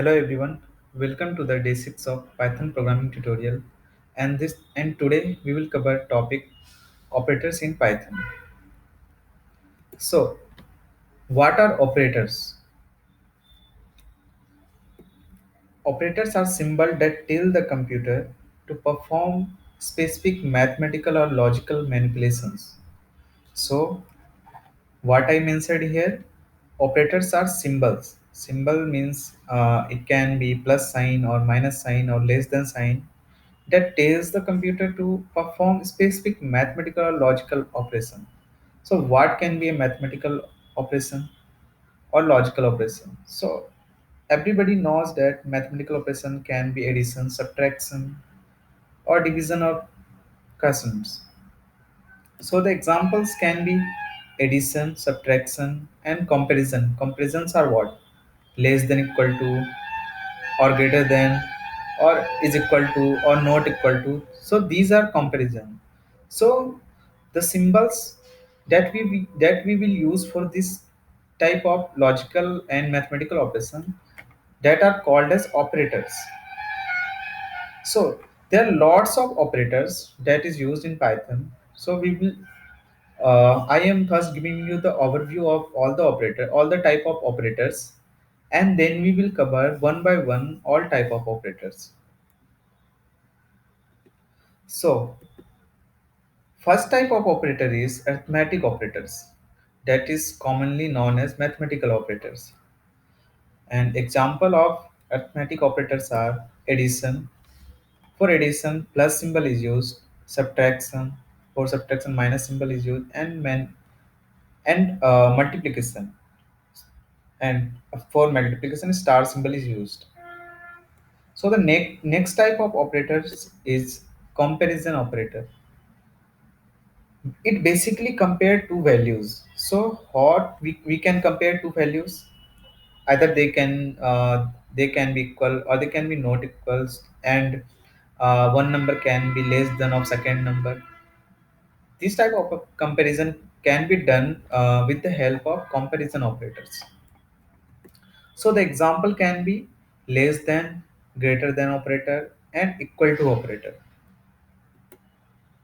Hello everyone, welcome to the day 6 of Python programming tutorial and today we will cover topic operators in Python. So, what are operators? Operators are symbols that tell the computer to perform specific mathematical or logical manipulations. So, what I mentioned here, operators are symbols. Symbol means it can be plus sign or minus sign or less than sign that tells the computer to perform specific mathematical or logical operation. So what can be a mathematical operation or logical operation? So everybody knows that mathematical operation can be addition, subtraction, or division or quotients. So the examples can be addition, subtraction, and comparison. Comparisons are what? Less than equal to, or greater than, or is equal to, or not equal to. So these are comparison. So the symbols that we will use for this type of logical and mathematical operation that are called as operators. So there are lots of operators that is used in Python. So we will I am first giving you the overview of all the type of operators, and then we will cover one by one all type of operators. So first type of operator is arithmetic operators, that is commonly known as mathematical operators. And example of arithmetic operators are addition. For addition, plus symbol is used. Subtraction, for subtraction, minus symbol is used, and multiplication. And for multiplication, star symbol is used. So the next type of operators is comparison operator. It basically compare two values. So what we can compare two values, either they can be equal or they can be not equals, and one number can be less than of second number. This type of a comparison can be done with the help of comparison operators. So the example can be less than, greater than operator, and equal to operator.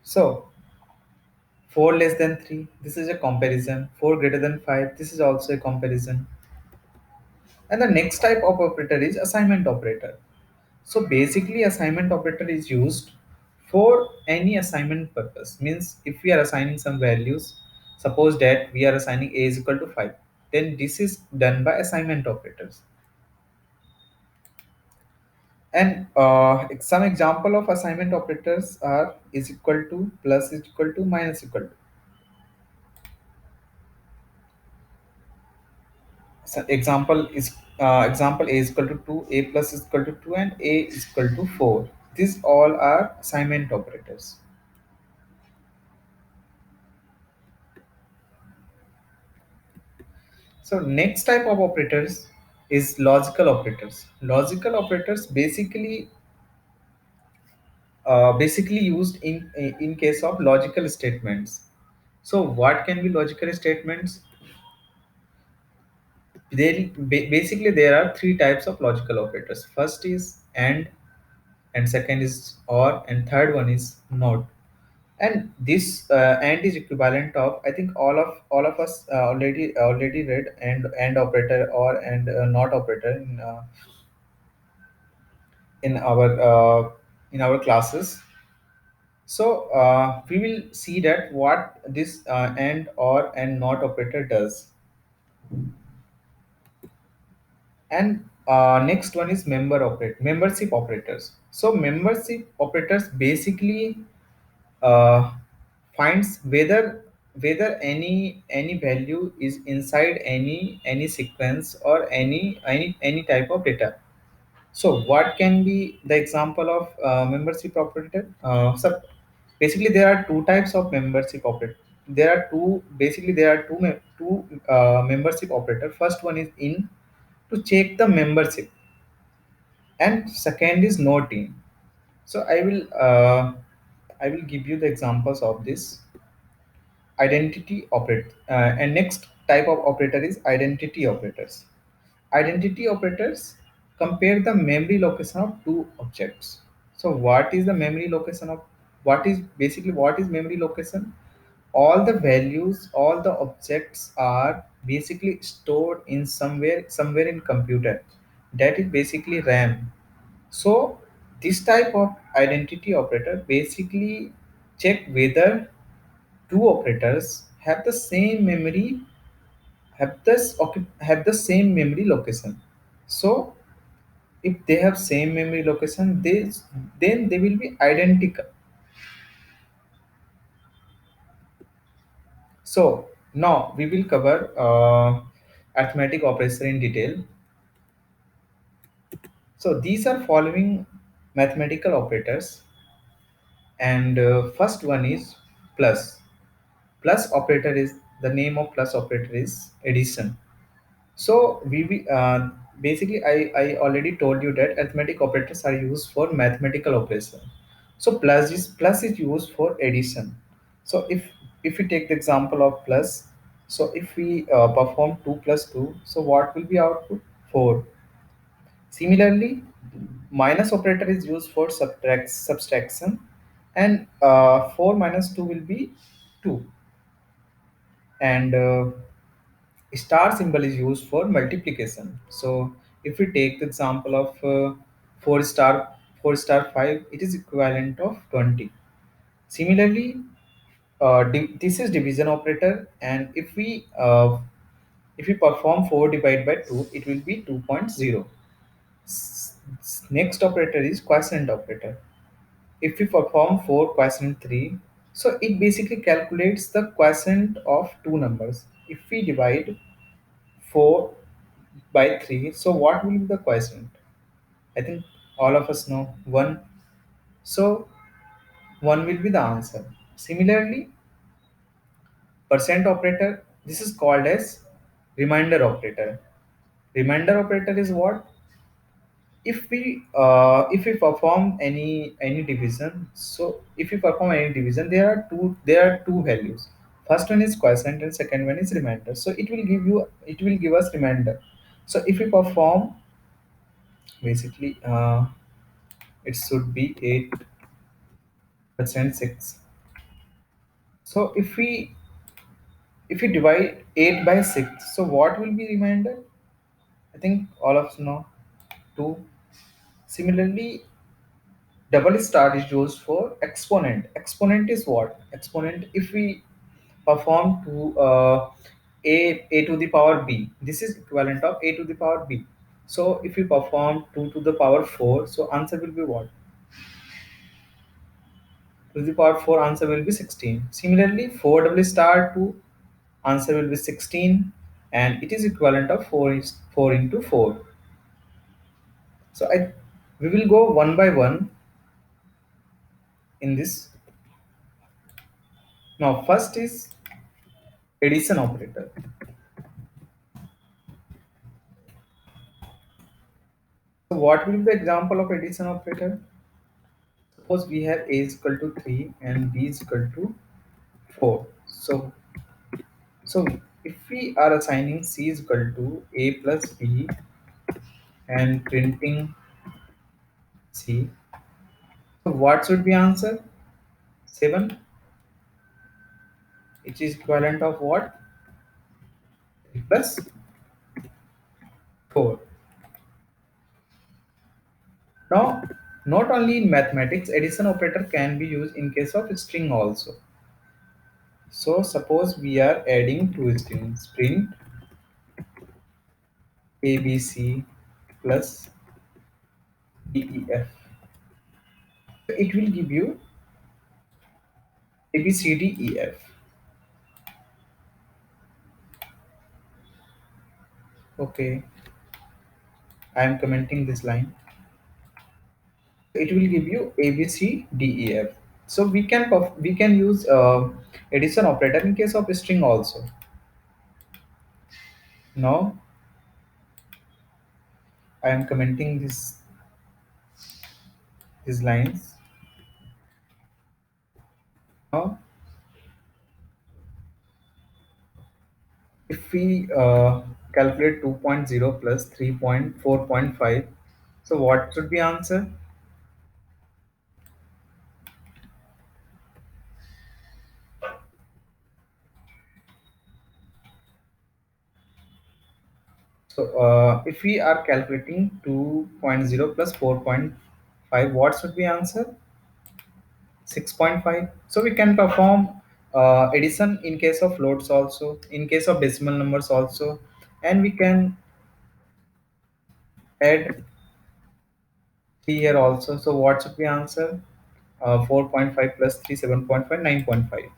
So 4 less than 3, this is a comparison. 4 greater than 5, this is also a comparison. And the next type of operator is assignment operator. So basically assignment operator is used for any assignment purpose. Means if we are assigning some values, suppose that we are assigning a is equal to 5, then this is done by assignment operators. And some example of assignment operators are is equal to, plus is equal to, minus equal to. So example a is equal to 2, a plus is equal to 2, and a is equal to 4. These all are assignment operators. So next type of operators is logical operators. Logical operators basically used in case of logical statements. So what can be logical statements? Basically there are three types of logical operators. First is and second is or, and third one is not. And this and is equivalent of, I think all of us already read and operator or and not operator in our classes. So we will see that what this and or and not operator does. And next one is membership operators. So membership operators basically uh, finds whether any value is inside any sequence or any type of data. So what can be the example of membership operator? So basically there are two types of membership operator. There are two membership operator. First one is in, to check the membership, and second is not in. So I will give you the examples of this. Identity operator, and next type of operator is identity operators. Identity operators, compare the memory location of two objects. So what is the memory location of, what is memory location? All the values, all the objects are basically stored in somewhere in computer. That is basically RAM. So this type of identity operator basically check whether two operators have the same memory, have the same memory location. So if they have same memory location, then they will be identical. So now we will cover arithmetic operation in detail. So these are following mathematical operators, and first one is plus. Plus operator is, the name of plus operator is addition. So basically I already told you that arithmetic operators are used for mathematical operation. So plus is used for addition. So if we take the example of plus, so if we perform 2 plus 2, so what will be output? 4. Similarly, minus operator is used for subtraction, and 4 minus 2 will be 2, and star symbol is used for multiplication. So if we take the example of 4 star 4 star 5, it is equivalent of 20. Similarly, this is division operator, and if we perform 4 divided by 2, it will be 2.0. Next operator is quotient operator. If we perform 4 quotient 3, so it basically calculates the quotient of two numbers. If we divide 4 by 3, so what will be the quotient? I think all of us know 1. So 1 will be the answer. Similarly, percent operator, this is called as remainder operator. Remainder operator is what? If we perform any division, so if we perform any division, there are two values. First one is quotient and second one is remainder. So it will give us remainder. So if we perform, basically it should be 8% 6. So if we divide 8 by 6, so what will be remainder? I think all of us know 2. Similarly, double star is used for exponent. Exponent is what? Exponent, if we perform to a to the power b, this is equivalent of a to the power b. So if we perform 2 to the power 4, so answer will be what? To the power 4, answer will be 16. Similarly, 4 double star 2, answer will be 16, and it is equivalent of 4 into 4. So we will go one by one in this. Now first is addition operator. So what will be the example of addition operator? Suppose we have a is equal to 3 and b is equal to 4. So if we are assigning c is equal to a plus b and printing c, so what should be answer? 7. It is equivalent of what? 3 plus 4. Now, not only in mathematics, addition operator can be used in case of string also. So suppose we are adding two strings, print abc plus def. It will give you abcdef. Okay, I am commenting this line. It will give you abcdef. So we can use addition operator in case of string also. Now I am commenting these lines. Now if we calculate 2.0 plus 3.4.5, So what should be answer? So if we are calculating 2.0 plus 4.5, what should be answer? 6.5. So we can perform addition in case of loads also, in case of decimal numbers also, and we can add 3 here also. So what should be answer? 4.5 plus 3, 7.5, 9.5.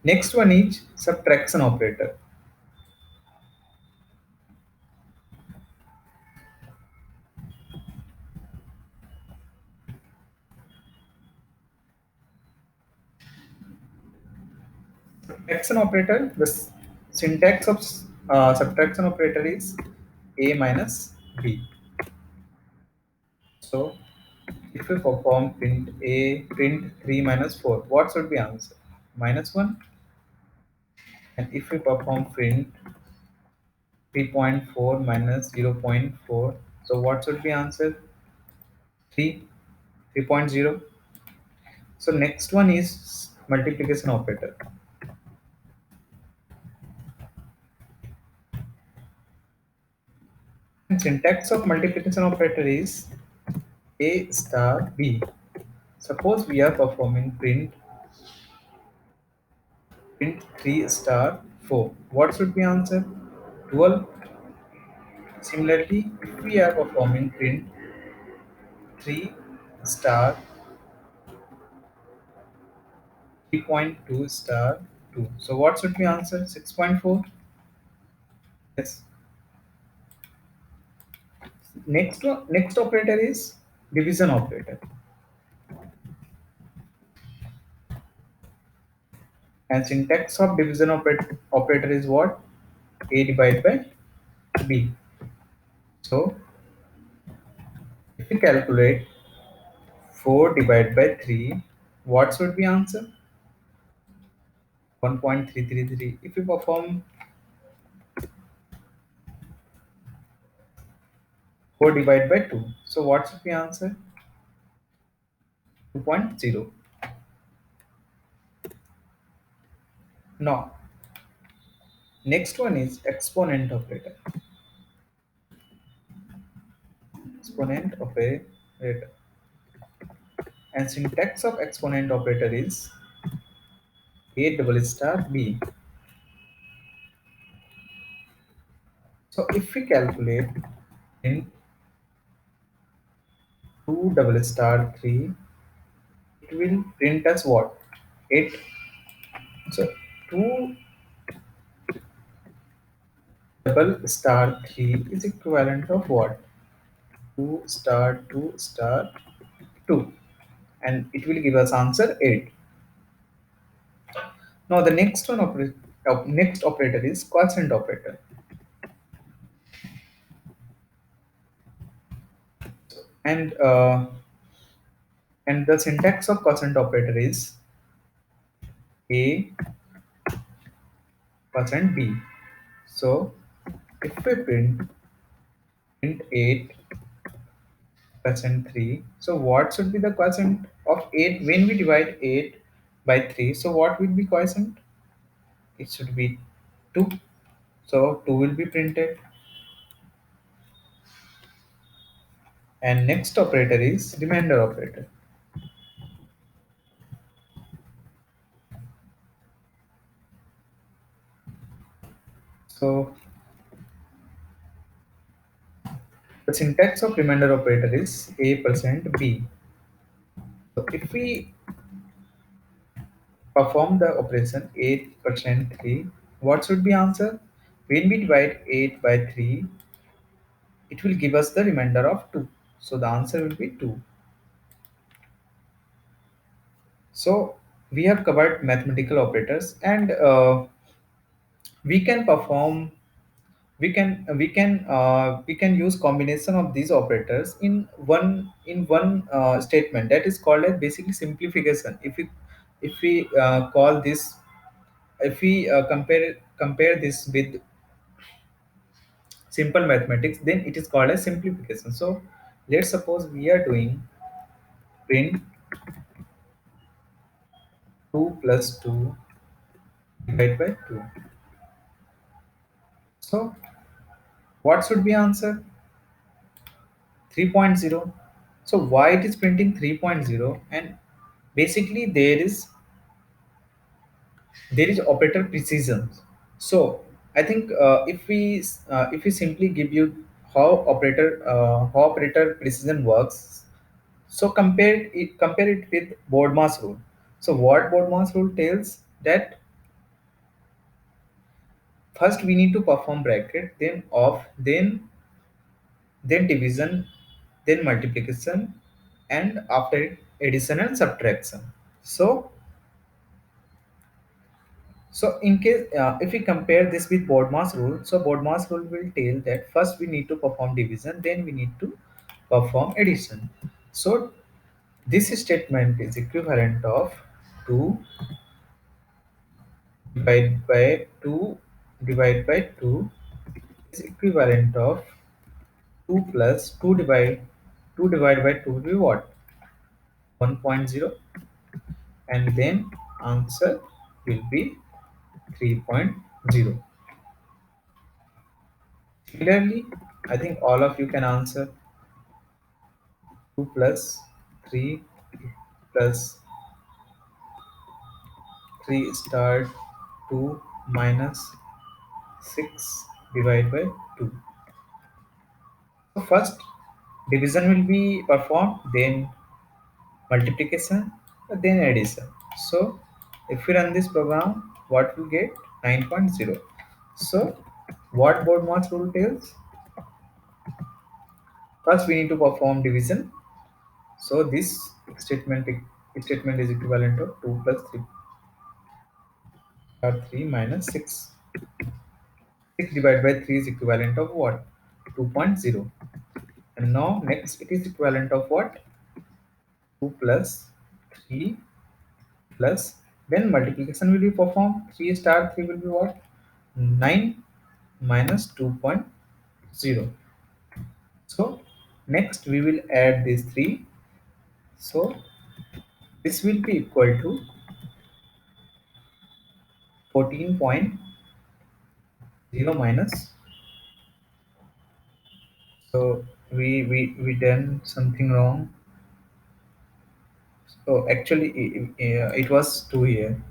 Next one is subtraction operator. Subtraction operator, the syntax of subtraction operator is a minus b. So if we perform print a, print 3 minus 4, what should be answer? Minus 1. And if we perform print 3.4 minus 0.4, so what should be answer? 3, 3.0. So next one is multiplication operator. And syntax of multiplication operator is a star b. Suppose we are performing print 3 star 4. What should be answer? 12. Similarly, if we are performing print 3 star 3.2 star 2. So what should be answer? 6.4. Yes. Next operator is division operator. And syntax of division operator is what? A divided by B. So if we calculate 4 divided by 3, what should be answer? 1.333. If we perform 4 divided by 2, so what should be answer? 2.0. Now, next one is exponent operator. Exponent operator. And syntax of exponent operator is A double star B. So if we calculate in 2 double star 3, it will print us what? 8. So 2 double star 3 is equivalent of what? 2 star 2 star 2. And it will give us answer 8. Now the next operator is quotient operator. And the syntax of quotient operator is A quotient B. So if we print 8 quotient 3, so what should be the quotient of 8 when we divide 8 by 3? So what will be quotient? It should be 2. So 2 will be printed. And next operator is remainder operator. So the syntax of remainder operator is A percent B. So if we perform the operation 8% 3, what should be answer? When we divide 8 by 3, it will give us the remainder of 2. So the answer will be 2. So we have covered mathematical operators, and we can perform we can use combination of these operators in one statement, that is called as basically simplification. If we call this, if we compare this with simple mathematics, then it is called as simplification. So let's suppose we are doing print 2 plus 2 divided by 2. So what should be answer? 3.0. So why it is printing 3.0? And basically there is operator precision. So I think if we simply give you how operator precision works, so compare it with Bodmas rule. So what Bodmas rule tells that first we need to perform bracket, then off, then division, then multiplication, and after it addition and subtraction. So so in case if we compare this with Bodmas rule, so Bodmas rule will tell that first we need to perform division, then we need to perform addition. So this statement is equivalent of 2 divided by 2 divided by 2 is equivalent of 2 plus 2 divided by 2 will be what? 1.0, and then answer will be 3.0. Clearly, I think all of you can answer. 2 plus 3 plus 3 star 2 minus 6 divided by 2. So first division will be performed, then multiplication, then addition. So if we run this program, what we get? 9.0. So what Bodmas rule tells? First we need to perform division. So this statement is equivalent to 2 plus 3 or 3 minus 6. 6 divided by 3 is equivalent of what? 2.0. And now next it is equivalent of what? 2 plus 3 plus, then multiplication will be performed. 3 star 3 will be what? 9 minus 2.0. So next we will add these 3. So this will be equal to 14.0 minus. So we done something wrong. So actually it was 2 here.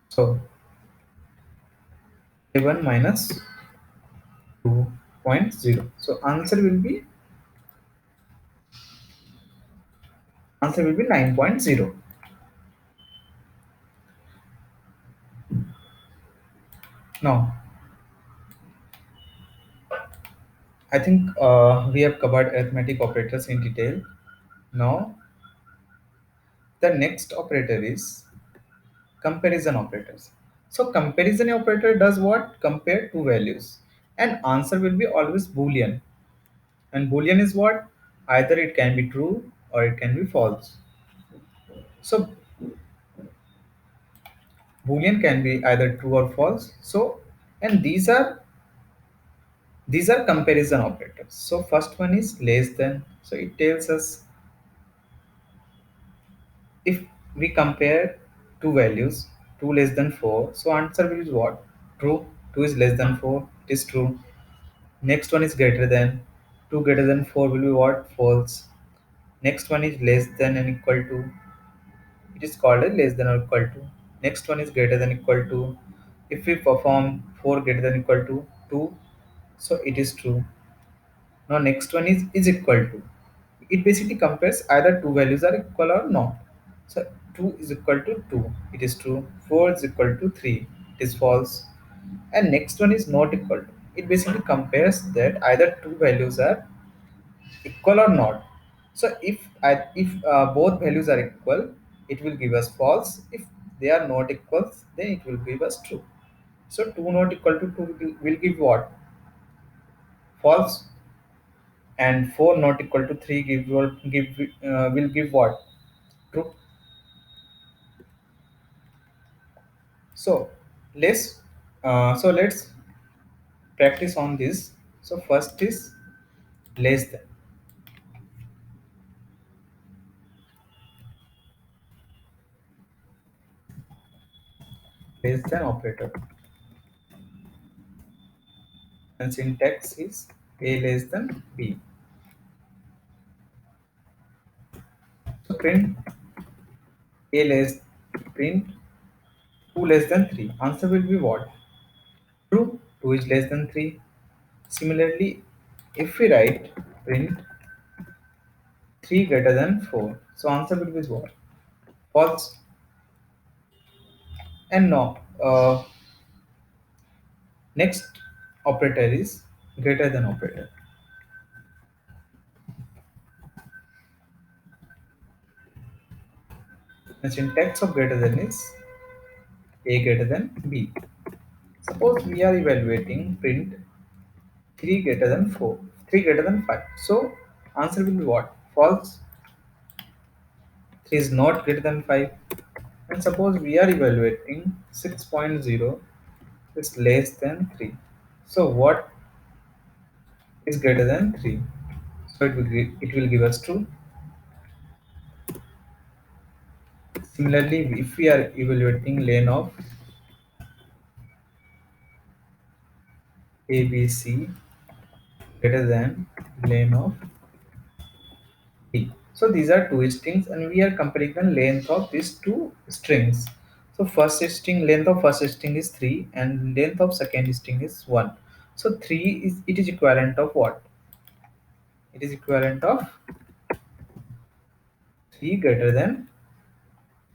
So 11 minus 2.0. So answer will be 9.0. Now I think we have covered arithmetic operators in detail. Now the next operator is comparison operators. So comparison operator does what? Compare two values, and answer will be always boolean. And boolean is what? Either it can be true or it can be false. So boolean can be either true or false. So and these are comparison operators. So first one is less than. So it tells us if we compare two values, 2 less than 4, so answer will be what? True. 2 is less than 4, it is true. Next one is greater than. 2 greater than 4 will be what? False. Next one is less than and equal to. It is called a less than or equal to. Next one is greater than equal to. If we perform 4 greater than equal to 2, so it is true. Now next one is equal to. It basically compares either two values are equal or not. So 2 is equal to 2. It is true. 4 is equal to 3. It is false. And next one is not equal to. It basically compares that either two values are equal or not. So if both values are equal, it will give us false. If they are not equal, then it will give us true. So 2 not equal to 2 will give what? False. And 4 not equal to 3 will give what? True. So Let's practice on this. So first is less than. Less than operator, and syntax is a less than b. So a less print 2 less than 3. Answer will be what? True. 2 is less than 3. Similarly, if we write print 3 greater than 4, so answer will be what? False. And no. Next operator is greater than operator. The syntax of greater than is a greater than b. Suppose we are evaluating print 3 greater than 4, 3 greater than 5. So answer will be what? False. 3 is not greater than 5. And suppose we are evaluating 6.0 is less than 3. So what is greater than 3? So it will give us true. Similarly, if we are evaluating lane of ABC greater than lane of D. So these are two strings and we are comparing the length of these two strings. So first string length of first string is 3 and length of second string is 1. So 3 is it is equivalent of what? It is equivalent of 3 greater than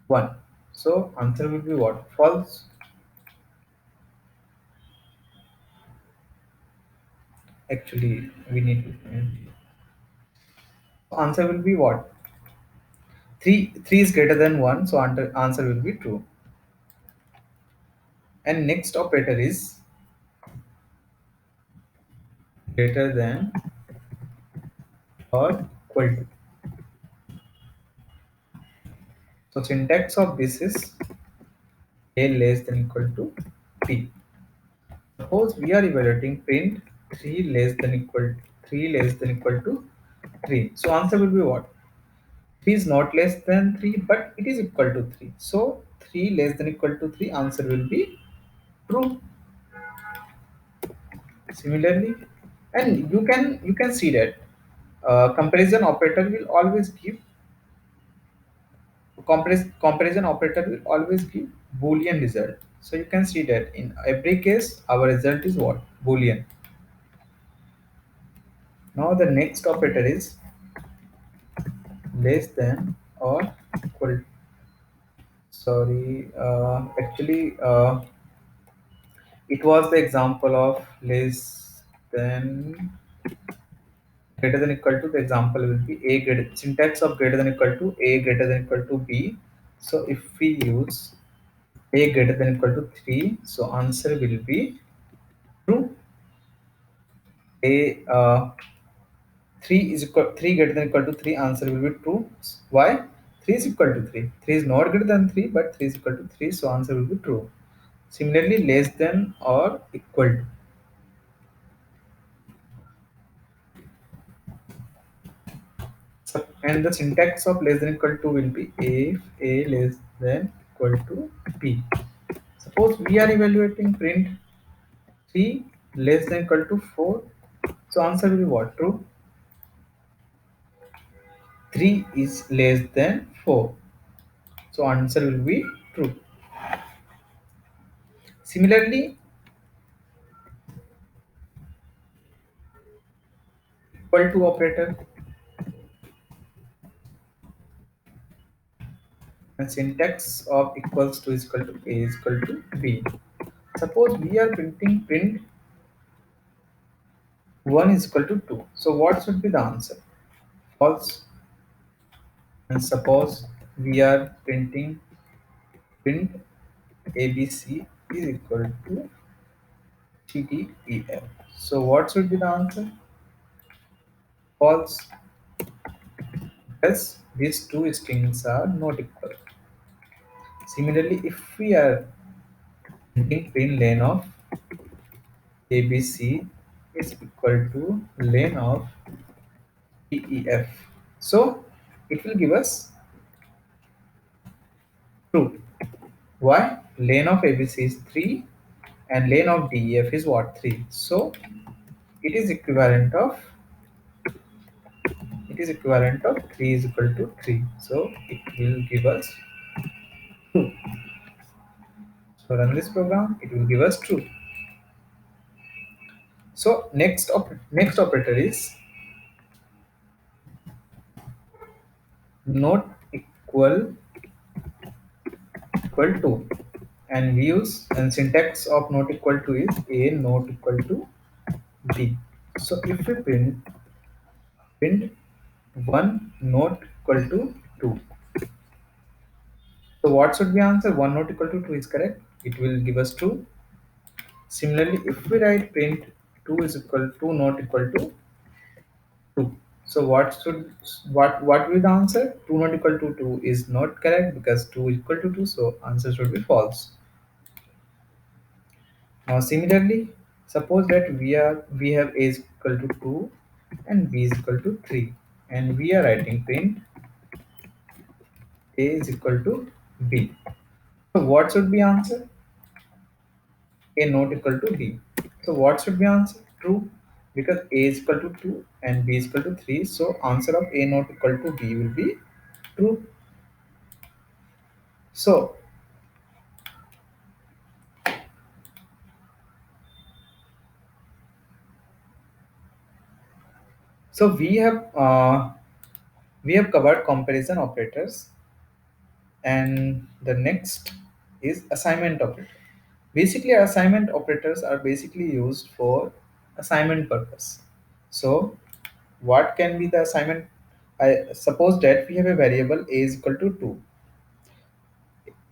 1. So answer will be what? False. Actually, we need to find. Answer will be what? 3 is greater than 1, so answer will be true. And next operator is greater than or equal to. So syntax of this is a less than equal to b. Suppose we are evaluating print 3 less than equal to 3. So answer will be what? 3 is not less than 3 but it is equal to 3. So 3 less than equal to 3 answer will be true. Similarly, and you can see that comparison operator will always give comparison operator will always give boolean result. So you can see that in every case our result is what? Boolean. Now the next operator is less than or equal. Sorry, actually, it was the example of less than greater than equal to. The example will be a greater syntax of greater than equal to a greater than equal to b. So if we use a greater than equal to 3, so answer will be true. A 3 is equal 3 greater than equal to 3, answer will be true. Why? 3 is equal to 3. 3 is not greater than 3 but 3 is equal to 3, so answer will be true. Similarly, less than or equal to. So, and the syntax of less than equal to will be if a less than equal to b. Suppose we are evaluating print 3 less than equal to 4. So answer will be what? True. 3 is less than 4. So answer will be true. Similarly, equal to operator and syntax of equals to is equal to a is equal to b. Suppose we are printing print 1 is equal to 2. So what should be the answer? False. And suppose we are printing print ABC is equal to CDEF. So what should be the answer? False. Because these two strings are not equal. Similarly, if we are printing lane of ABC is equal to lane of DEF. So it will give us true. Why? Lane of ABC is 3 and lane of DEF is what? 3. So it is equivalent of 3 is equal to 3. So it will give us true. So run this program, it will give us true. So next operator is not equal to, and we use and syntax of not equal to is a not equal to b. So if we print 1 not equal to 2, so what should be answer? 1 not equal to 2 is correct, it will give us true. Similarly, if we write print 2 is equal to not equal to 2, so what will the answer? 2 not equal to 2 is not correct because 2 is equal to 2, so answer should be false. Now similarly, suppose that we have a is equal to 2 and b is equal to 3, and we are writing print a is equal to b. So what should be answer? A not equal to b. So what should be answer? True, because a is equal to 2 and b is equal to 3. So answer of a not equal to b will be true. So so we have covered comparison operators, and the next is assignment operator. Basically, assignment operators are basically used for assignment purpose. So what can be the assignment? I suppose that we have a variable a is equal to 2.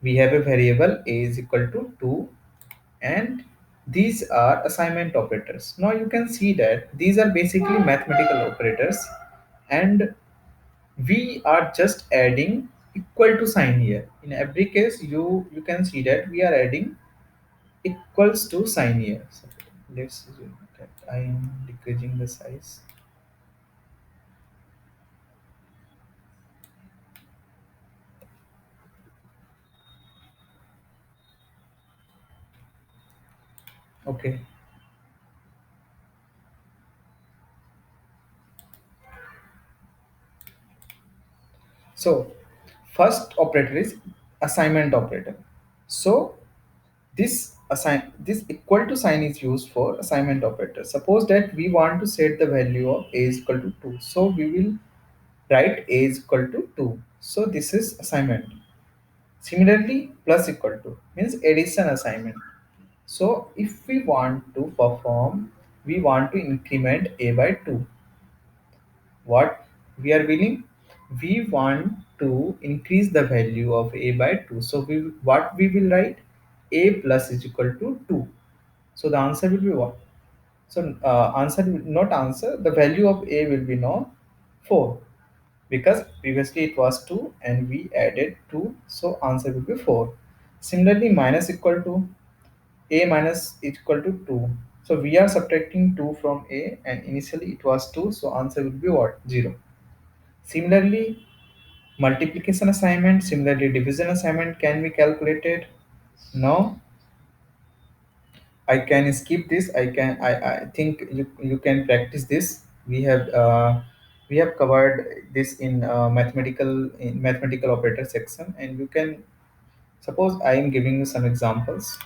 We have a variable a is equal to 2, and these are assignment operators. Now you can see that these are basically mathematical operators, and we are just adding equal to sign here. In every case, you can see that we are adding equals to sign here. So let's assume that I am decreasing the size. Okay, so first operator is assignment operator. So this equal to sign is used for assignment operator. Suppose that we want to set the value of a is equal to 2, so we will write a is equal to 2. So this is assignment. Similarly, plus equal to means addition assignment. So if we want to perform, we want to increment a by 2. What we are willing? We want to increase the value of a by 2. So what we will write? A plus is equal to 2. So the answer will be what? So answer will not answer. The value of a will be now 4, because previously it was 2 and we added 2. So answer will be 4. Similarly, minus equal to a minus is equal to 2. So we are subtracting 2 from a, and initially it was 2. So answer will be what? 0. Similarly, multiplication assignment, similarly division assignment can be calculated. Now I can skip this. I think you can practice this. We have covered this in mathematical operator section, and you can suppose I am giving you some examples.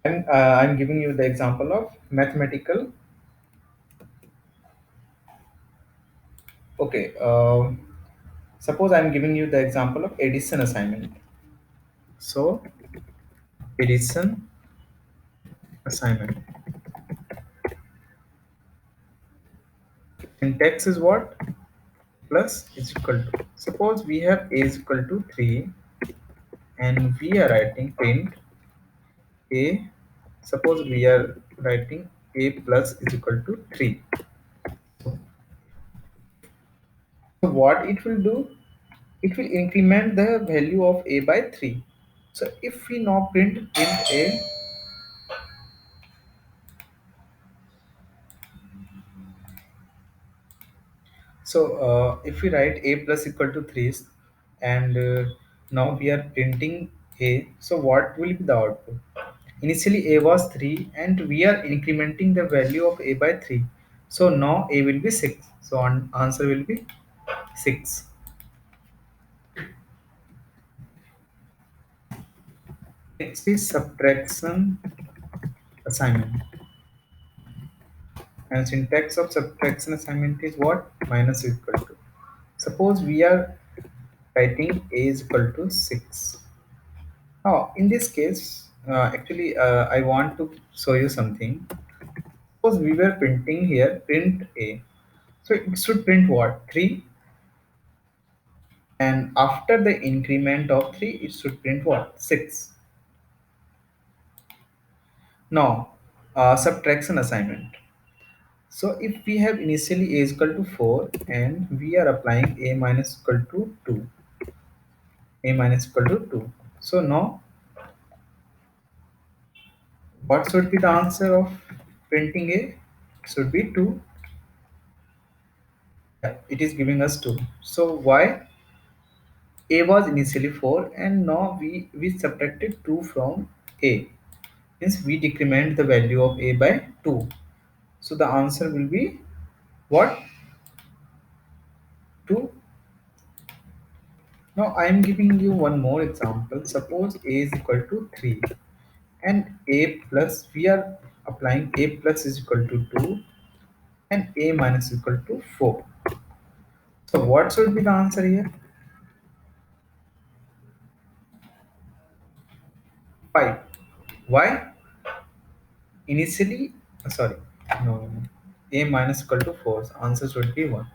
I'm giving you the example of mathematical. Okay, suppose I'm giving you the example of addition assignment. So addition assignment. Syntax is what? Plus is equal to. Suppose we have a is equal to 3 and we are writing print a. Suppose we are writing a plus is equal to 3. So what it will do? it will increment the value of a by 3. So if we now print a, so if we write a plus equal to 3, and now we are printing a, so what will be the output? Initially a was 3 and we are incrementing the value of a by 3. So now a will be 6. So answer will be 6. Next is subtraction assignment. And syntax of subtraction assignment is what? Minus is equal to. Suppose we are writing a is equal to 6. Now, in this case, I want to show you something. Suppose we were printing here, print a. So it should print what? 3. And after the increment of 3, it should print what? 6. Now, subtraction assignment. So if we have initially a is equal to 4 and we are applying a minus equal to 2, a minus equal to 2. So now, what should be the answer of printing a? Should be 2. Yeah, it is giving us 2. So why? A was initially 4 and now we subtracted 2 from a. Means we decrement the value of a by 2. So the answer will be what? 2. Now I am giving you one more example. Suppose a is equal to 3 and a plus, we are applying a plus is equal to 2 and a minus is equal to 4. So what should be the answer here? 5. Why? Initially, sorry, no, a minus equal to 4. So answer should be 1.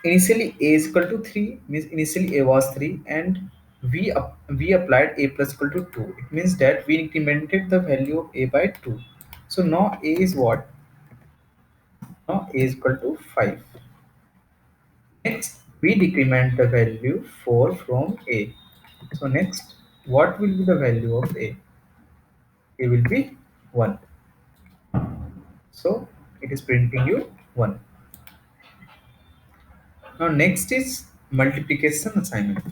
Initially a is equal to 3 means initially a was 3 and we applied a plus equal to 2. It means that we incremented the value of a by 2. So now a is what? Now a is equal to 5. Next we decrement the value 4 from a. So next, what will be the value of a? A will be 1. So it is printing you 1. Now next is multiplication assignment.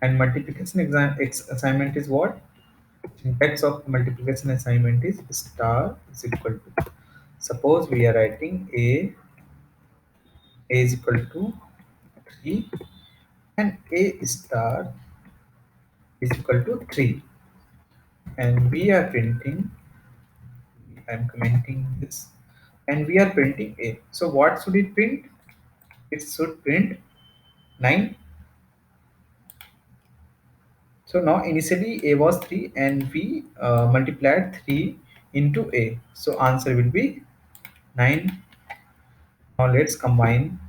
And multiplication assignment is what? Syntax of multiplication assignment is star is equal to. Suppose we are writing a is equal to 3 and a star is equal to 3. And we are printing, I am commenting this, and we are printing a. So what should it print? It should print 9. So now initially a was 3 and we multiplied 3 into a. So answer will be 9. Now let's combine.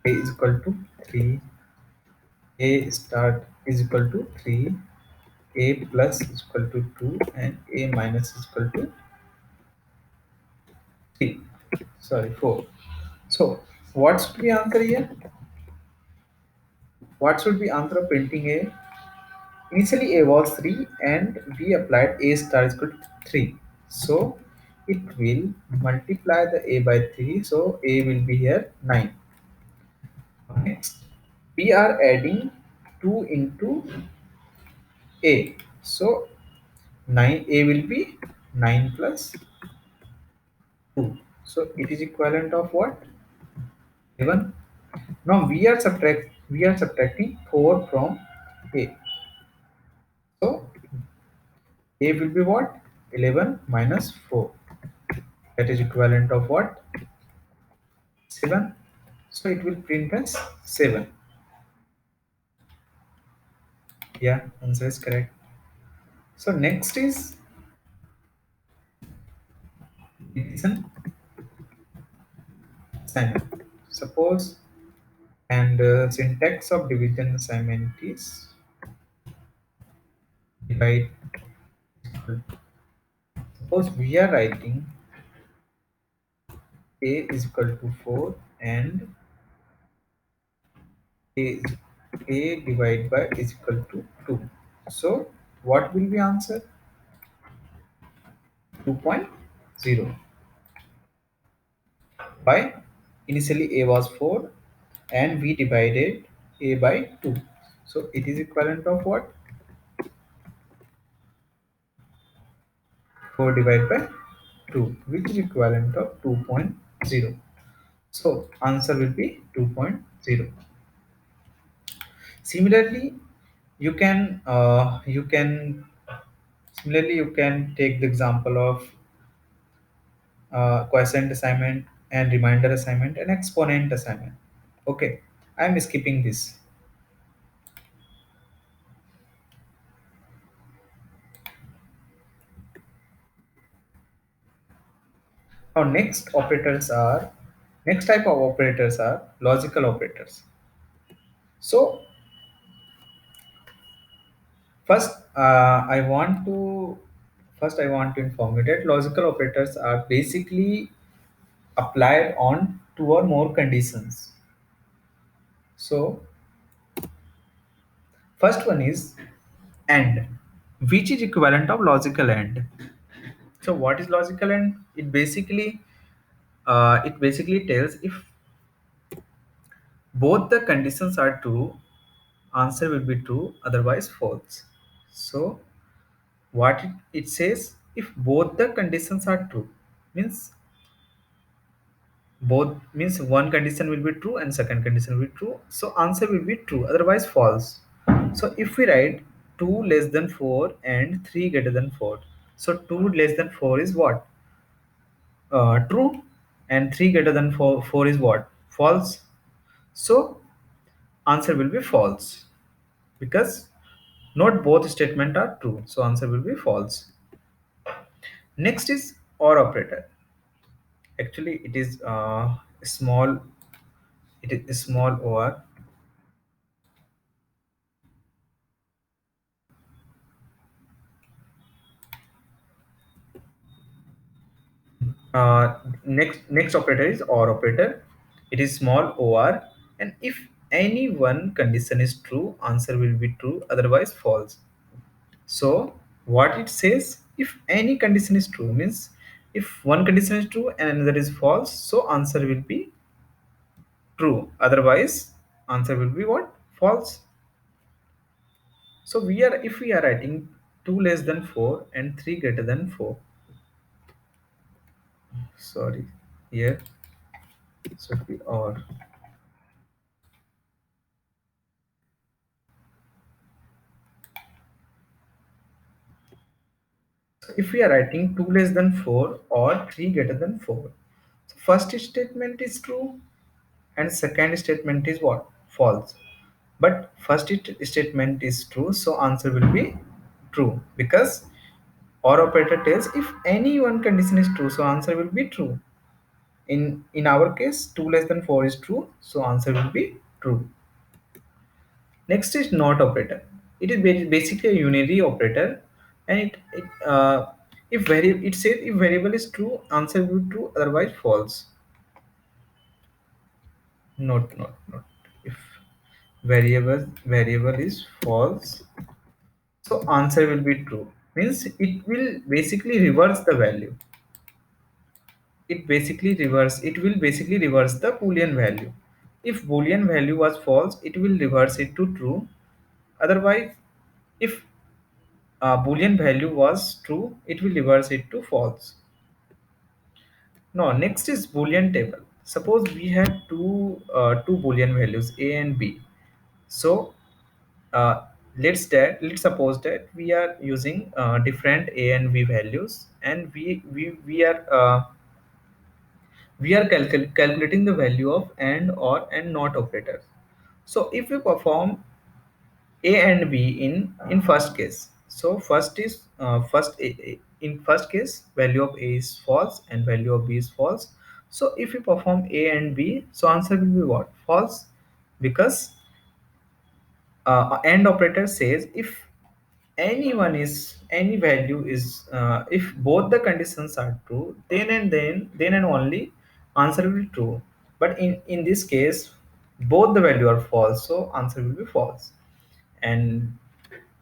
A is equal to 3, a star is equal to 3, a plus is equal to 2 and a minus is equal to 3. Sorry, 4. So what should be answer here? What should be answer of printing a? Initially a was 3 and we applied a star is equal to 3. So it will multiply the a by 3. So a will be here 9. Next, we are adding 2 into a. So 9 a will be 9 plus 2. So it is equivalent of what? 11. Now we are subtracting 4 from a. So a will be what? 11 minus 4. That is equivalent of what? 7. So it will print as 7. Yeah, answer is correct. So next is division assignment. Suppose, and syntax of division assignment is divide. Suppose we are writing a is equal to 4 and a, a divided by is equal to 2. So what will be answer? 2.0. By initially a was 4 and we divided a by 2. So it is equivalent of what? 4 divided by 2, which is equivalent of 2.0. So answer will be 2.0. Similarly, you can you can take the example of quotient assignment and remainder assignment and exponent assignment. Okay, I am skipping this. Now next type of operators are logical operators. So first I want to inform you that logical operators are basically applied on two or more conditions. So first one is AND, which is equivalent of logical AND. So what is logical AND? It basically tells if both the conditions are true, answer will be true, otherwise false. So what it says, if both the conditions are true, means both means one condition will be true and second condition will be true. So answer will be true, otherwise false. So if we write 2 less than 4 and 3 greater than 4, so 2 less than 4 is what? True, and 3 greater than 4 is what? False. So answer will be false because not both statement are true. So answer will be false. Next is OR operator. Actually, it is small. It is small OR. Next operator is OR operator. It is small OR, and if any one condition is true, answer will be true. Otherwise, false. So what it says, if any condition is true means if one condition is true and another is false, so answer will be true. Otherwise, answer will be what? False. So if we are writing 2 less than 4 and 3 greater than 4. Sorry, here should be or. So if we are writing 2 less than 4 or 3 greater than 4, so first statement is true and second statement is what? False. But first statement is true, so answer will be true because OR operator tells if any one condition is true, so answer will be true. In our case, 2 less than 4 is true, so answer will be true. Next is NOT operator. It is basically a unary operator, and it says if variable is true, answer will be true, otherwise false. Not. If variable is false, so answer will be true. Means it will basically reverse the value. It will basically reverse the boolean value. If boolean value was false, it will reverse it to true. Otherwise, if boolean value was true, it will reverse it to false. Now next is boolean table. Suppose we have two boolean values a and b. So uh, let's suppose that we are using different a and b values, and we are calculating the value of and or and not operators. So if we perform a and b in first case, so in first case value of a is false and value of b is false. So if we perform a and b, so answer will be what? False, because and operator says if any value is if both the conditions are true, then and only answer will be true. But in this case, both the value are false, so answer will be false. And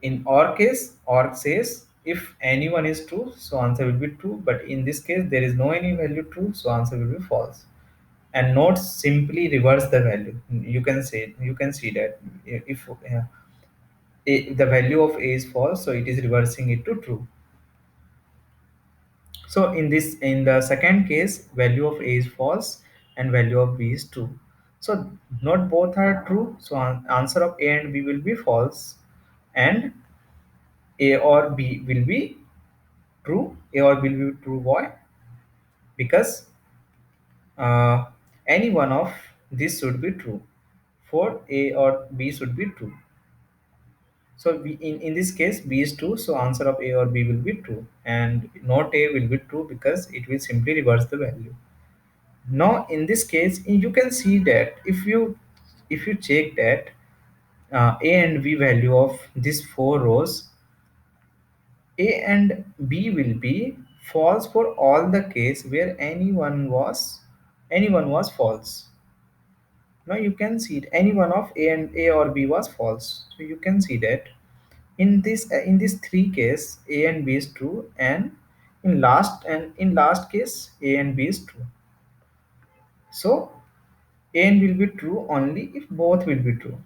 in our case, or says if anyone is true, so answer will be true. But in this case, there is no any value true, so answer will be false. And not simply reverse the value. You can see that if the value of a is false, so it is reversing it to true. So in the second case, value of a is false and value of b is true. So not both are true, so answer of a and b will be false, and a or b will be true. A or b will be true. Why? Because uh, any one of this should be true for a or b should be true. So in this case, b is true, so answer of a or b will be true, and not a will be true because it will simply reverse the value. Now in this case, you can see that if you check that a and b value of these four rows, a and b will be false for all the case where anyone was false. Now you can see it, any one of a or b was false. So you can see that in this three case, a and b is true, and in last case, a and b is true. So and will be true only if both will be true,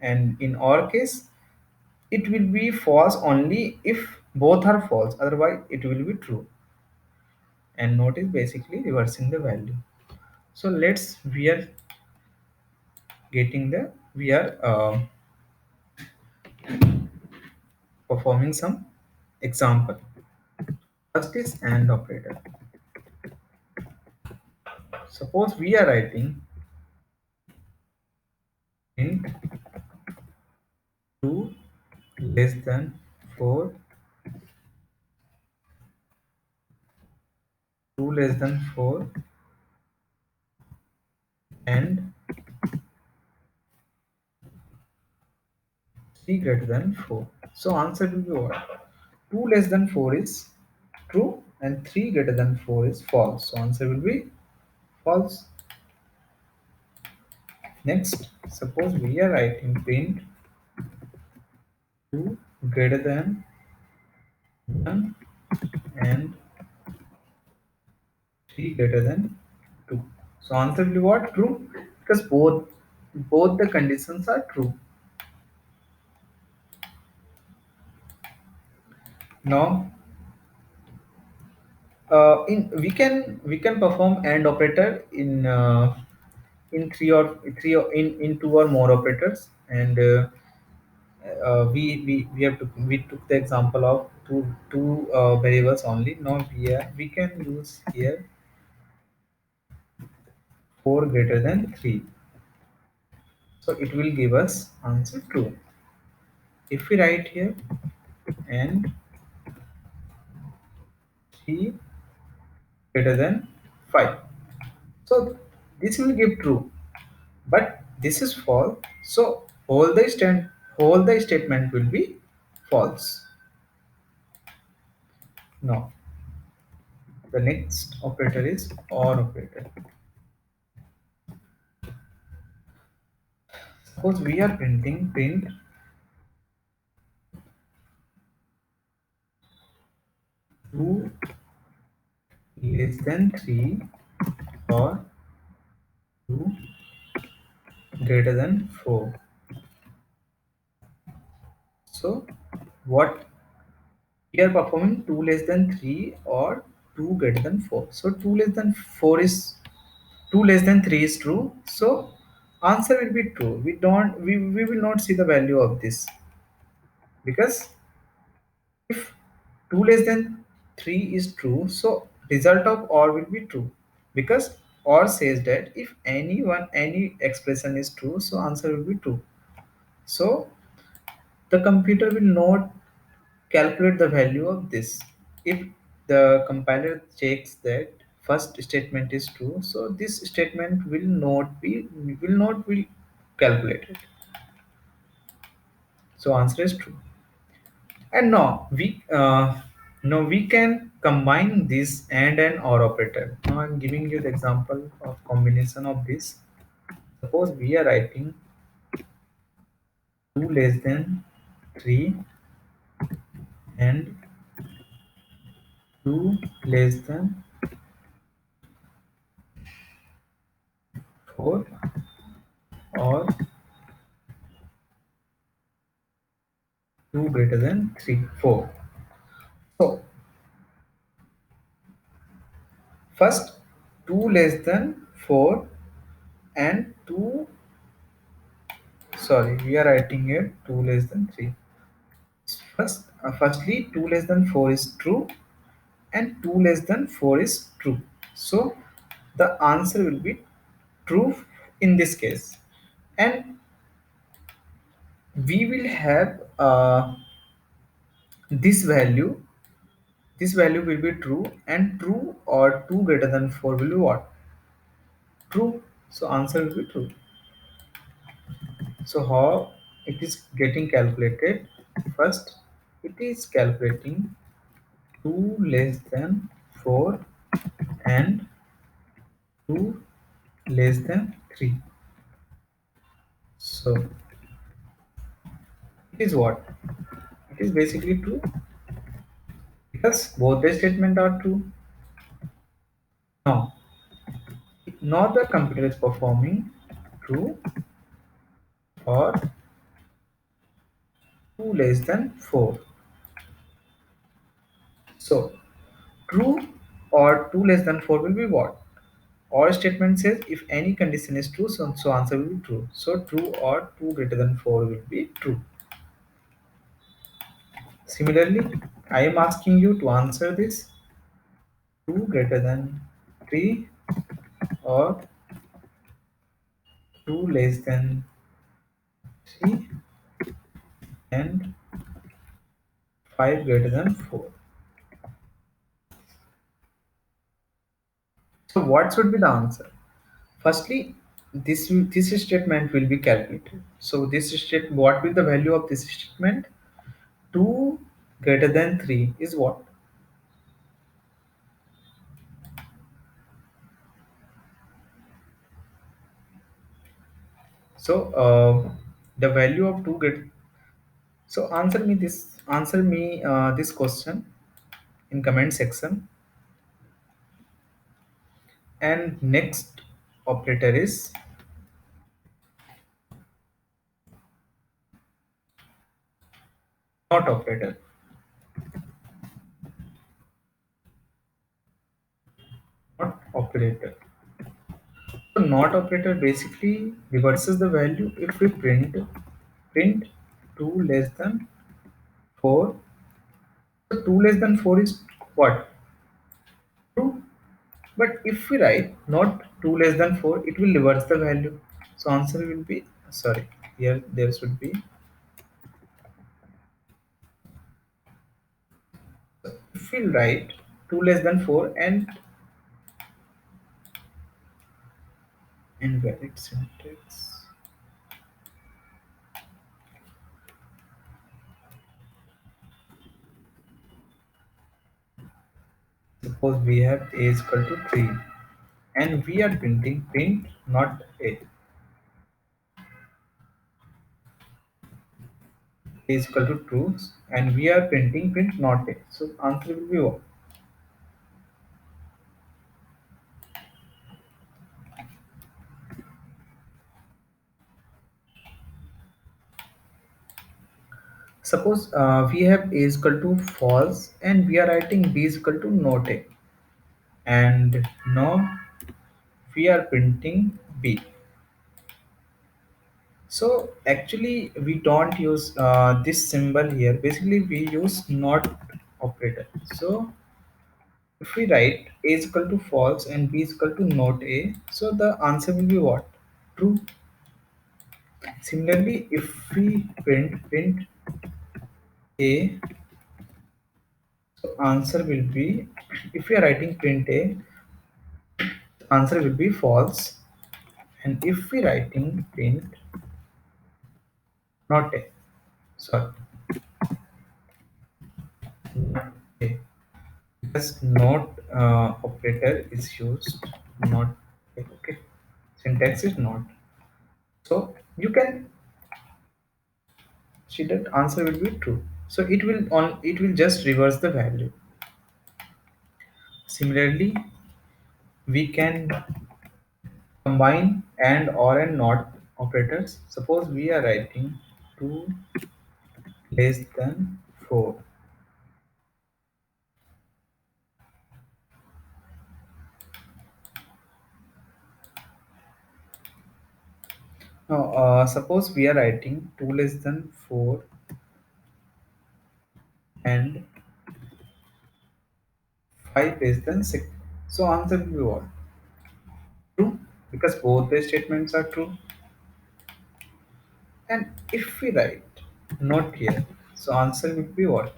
and in our case it will be false only if both are false, otherwise it will be true. And note is basically reversing the value. So we are performing some example. First is AND operator. Suppose we are writing int 2 less than 4, 2 less than 4, and 3 greater than 4. So answer will be what? 2 less than 4 is true and 3 greater than 4 is false. So answer will be false. Next, suppose we are writing print 2 greater than 1 and 3 greater than 2. So answer will be what? True, because both the conditions are true. Now in we can perform AND operator in in two or more operators. And we took the example of two variables only. Now we can use here 4 greater than 3, so it will give us answer true. If we write here and 3 greater than 5, so this will give true, but this is false, so whole the statement will be false. Now the next operator is OR operator. Suppose we are printing print 2 less than 3 or 2 greater than 4. So what we are performing, 2 less than 3 or 2 greater than 4. So 2 less than 4 is 2 less than 3 is true. So answer will be true. We will not see the value of this, because if 2 less than 3 is true, so result of OR will be true, because OR says that if any expression is true, so answer will be true. So the computer will not calculate the value of this. If the compiler checks that first statement is true, so this statement will not be calculated. So answer is true. And we can combine this and or operator. Now I'm giving you the example of combination of this. Suppose we are writing 2 less than 3 and 2 less than 4 or 2 greater than 3 4. So first 2 less than 4 and 2, sorry, we are writing here 2 less than 3. Firstly 2 less than 4 is true and 2 less than 4 is true. So the answer will be true in this case. And we will have this value. This value will be true, and true or 2 greater than 4 will be what? True. So answer will be true. So how it is getting calculated? First, it is calculating 2 less than 4 and 2 less than 3. So it is what? It is basically true because both the statement are true. Now, now the computer is performing true or 2 less than 4. So true or 2 less than 4 will be what? Or statement says if any condition is true, so answer will be true. So true or 2 greater than 4 will be true. Similarly, I am asking you to answer this 2 greater than 3 or 2 less than 3 and 5 greater than 4. So what should be the answer? Firstly, this statement will be calculated. So this state, what will the value of this statement? 2 greater than 3 is what? So the value of 2 greater. So answer me this question in comment section. And next operator is not operator. Not operator. So not operator basically reverses the value if we print 2 less than 4. So 2 less than 4 is what? True. But if we write not 2 less than 4, it will reverse the value. So answer will be, sorry, here there should be, if we write 2 less than 4 and invalid syntax. Suppose we have a is equal to 3 and we are printing print not a. A is equal to true and we are printing print not a. So answer will be what? Suppose we have a is equal to false and we are writing b is equal to not a. And now we are printing b. So actually we don't use this symbol here. Basically we use not operator. So if we write a is equal to false and b is equal to not a, so the answer will be what? True. Similarly, if we print a, so answer will be, if we are writing print a, answer will be false. And if we writing print not a, sorry, as not operator is used, not okay. Syntax is not. So you can see that answer will be true. So it will just reverse the value. Similarly, we can combine and or and not operators. Suppose we are writing 2 less than 4. Now, suppose we are writing 2 less than 4 and 5 less than 6. So answer will be what? True, because both the statements are true. And if we write not here, so answer will be what?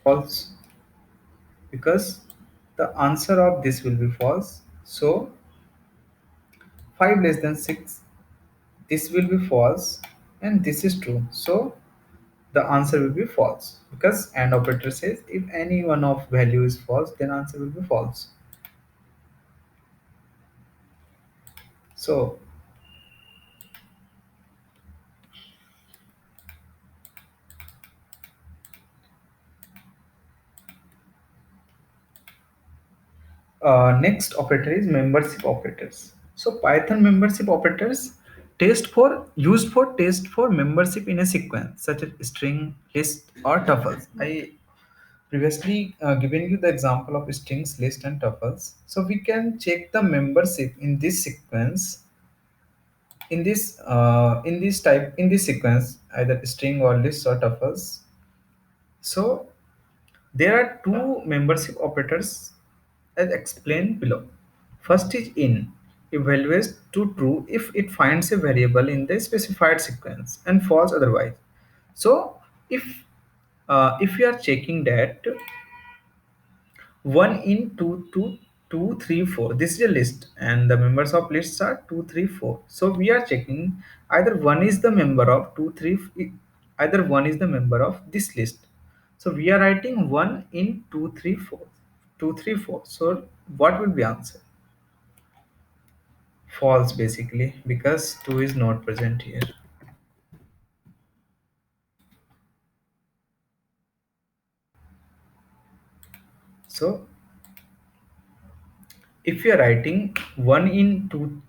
False, because the answer of this will be false. So 5 less than 6, this will be false, and this is true. So the answer will be false, because and operator says if any one of value is false, then answer will be false. So next operator is membership operators. So Python membership operators used for test for membership in a sequence such as string, list, or tuples. I previously given you the example of strings, list, and tuples. So we can check the membership in this sequence, in this sequence, either string or list or tuples. So there are two membership operators as explained below. First is in, evaluates to true if it finds a variable in the specified sequence and false otherwise. So if you are checking that 1 in 2, 2, 2, 3, 4, this is a list and the members of lists are 2, 3, 4. So we are checking either one is the member of 2, 3, either one is the member of this list. So we are writing 1 in 2, 3, 4, 2, 3, 4. So what will be answer? False, basically, because 2 is not present here. So if you are writing 1 in 2,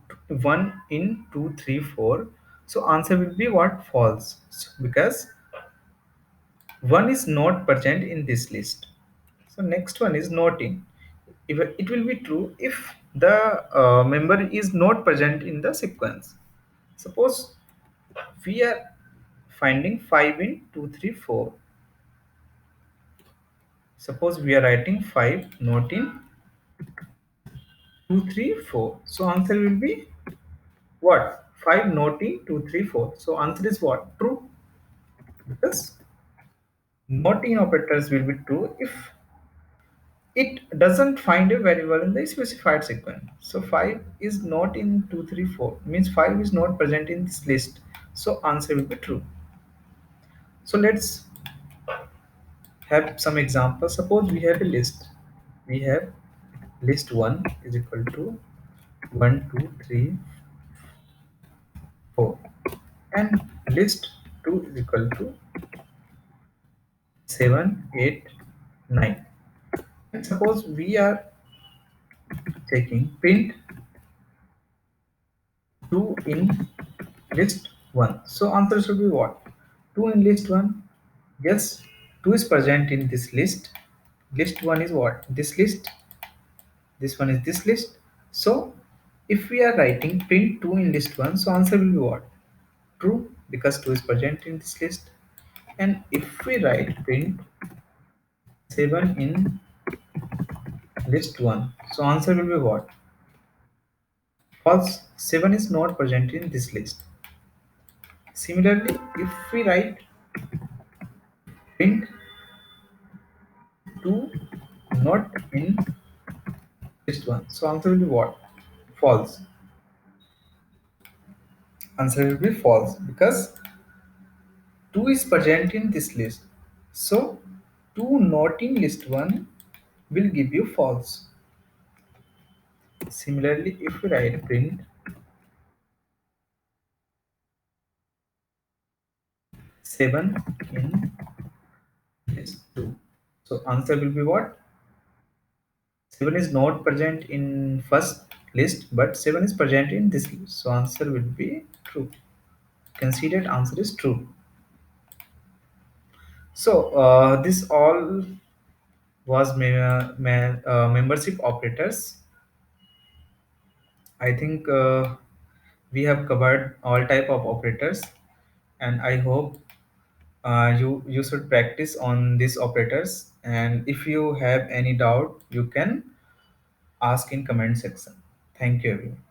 1 in 2, 3, 4, so answer will be what? False. So because 1 is not present in this list. So next one is not in. If it will be true if the member is not present in the sequence. Suppose we are finding 5 in 2, 3, 4. Suppose we are writing 5 not in 2, 3, 4. So answer will be what? 5 not in 2, 3, 4. So answer is what? True. Because not in operators will be true if it doesn't find a variable in the specified sequence. So 5 is not in 2, 3, 4. Means 5 is not present in this list. So answer will be true. So let's have some examples. Suppose we have a list. We have list 1 is equal to 1, 2, 3, 4. And list 2 is equal to 7, 8, 9. And suppose we are taking print 2 in list 1. So answer should be what? 2 in list 1. Yes, 2 is present in this list. List 1 is what? This list. This one is this list. So if we are writing print 2 in list 1, so answer will be what? True, because 2 is present in this list. And if we write print 7 in list 1, so answer will be what? False. 7 is not present in this list. Similarly, if we write print 2 not in list 1, so answer will be what? False. Answer will be false because 2 is present in this list. So 2 not in list 1 will give you false. Similarly, if you write print 7 in list 2, so answer will be what? 7 is not present in first list, but 7 is present in this list. So answer will be true. Considered answer is true. So this all was membership operators. I think we have covered all type of operators, and I hope you should practice on these operators. And if you have any doubt, you can ask in comment section. Thank you, everyone.